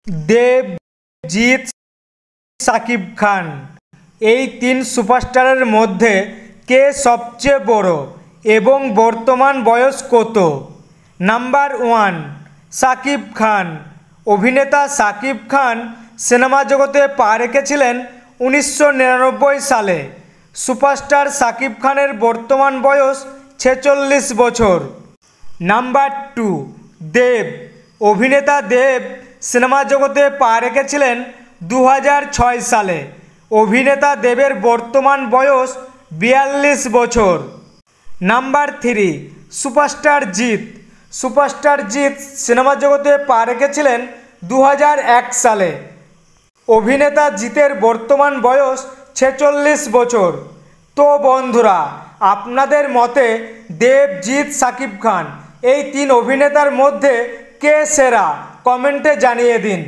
দেবজিৎ, শাকিব খান, এই তিন সুপারস্টারের মধ্যে কে সবচেয়ে বড় এবং বর্তমান বয়স কত? নাম্বার 1, শাকিব খান। অভিনেতা শাকিব খান সিনেমা জগতে পা রেখেছিলেন 1999 সালে। সুপারস্টার শাকিব খানের বর্তমান বয়স 46 বছর। নাম্বার 2, দেব। অভিনেতা দেব সিনেমা জগতে পা রেখেছিলেন 2006 সালে। অভিনেতা দেবের বর্তমান বয়স 42 বছর। Number 3, superstar Jeet. Superstar Jeet cinema জগতে পা রেখেছিলেন 2001 সালে। অভিনেতা জিতের বর্তমান বয়স 46 বছর। তো বন্ধুরা, আপনাদের মতে দেব, জিৎ, শাকিব খান এই তিন অভিনেতার মধ্যে কে সেরা? কমেন্টে জানিয়ে দিন।